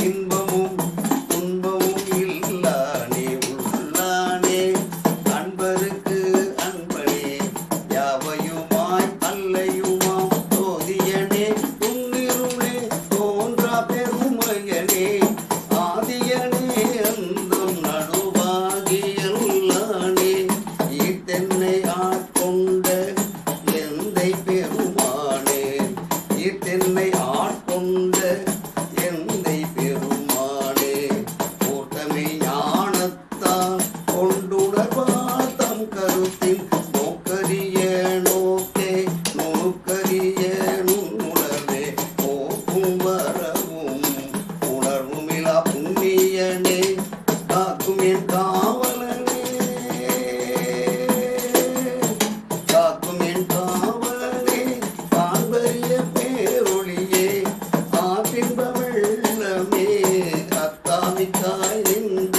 இன்பமும் துன்பமும் இல்லானே உள்ளானே அன்பருக்கு அன்பனே யாவையுமாய் அல்லையுமாம் தோதியனே துன்னிருளே தோன்றா பெருமையனே ஆதியனே அந்தம் நடுவாகியல்லானே ஈத்தென்னை ஆட்கொண்ட எந்தை பெருமானே ஈத்தென்னை ஆட்கொண்ட எந்தை பெருமானே கூட்டமை ஞானத்தால் கொண்டுணர்வார் தம் கருத்தின் நோக்கரிய நோக்கே நுணுக்கரிய நுண்ணுணர்வே போக்கும் வரவும் உணர்வுமிலா புண்ணியனே காக்கும் என் காவலனே காக்கும் என் காவலனே காண்பரிய பேரொளியே ஆற்றின்ப வெள்ளமே அத்தாமிக்காய் நின்ற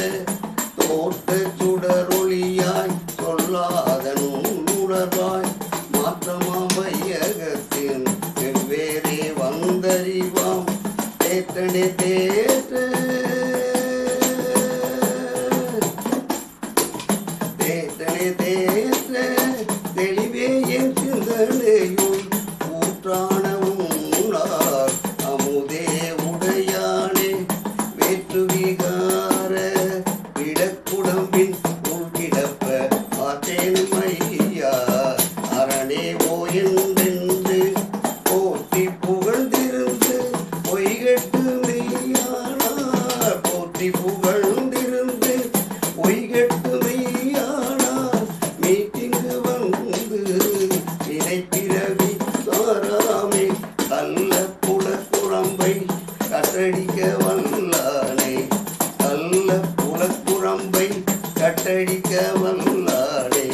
தோட்ட சுடரொளியாய் சொல்லாத நுண்ணுணர்வாய் மாற்றமாம் வையகத்தின் வெவ்வேறே வந்தறிவாம் தேற்றனே தேற்ற தேற்றனே தேற்ற தெளிவே என் சிந்தனையுள் ஊற்றானவும் உணார் அமுதே உடையானே வேற்று விகார விடக்குடம்பின் உள்கிடப்ப ஆற்றேனும் ஐயா அரணே ஓ என்றென்று போற்றி புகழ்ந்திருந்து பொய்கட்டு மெய்யானார் போற்றி புகழ்ந்திருந்து பொய்கட்டு மெய்யானார் மீட்டிங்கு வந்து வினைப்பிறவி சாராமே கள்ள புலக்குழம்பை கட்டடிக்க வல்லானே கள்ள புலக்குழம்பை கட்டடிக்க வல்லானே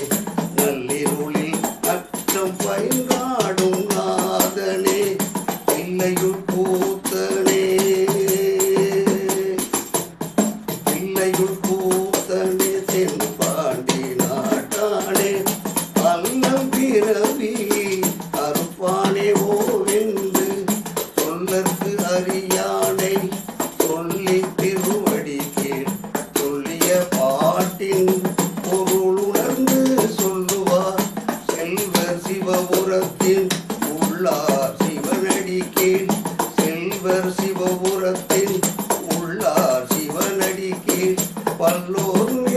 நள்ளிருளில் அற்றம் பயின்றாடும் நாதனே இல்லையுள் கூத்தனே இல்லையுள் கூத்தனே தென்பாண்டி நாட்டானே அல்லம் பிறவி அறுப்பானே ஓவென்று சொல்லற்கு அறியானை சொல்லி திருவடி கீழ் சொல்லிய பாட்டின் பொருள் உணர்ந்து சொல்லுவார் செல்வர் சிவபுரத்தின் உள்ளார் சிவனடி கீழ் செல்வர் சிவபுரத்தின் உள்ளார் சிவனடி கீழ் பல்லோரும்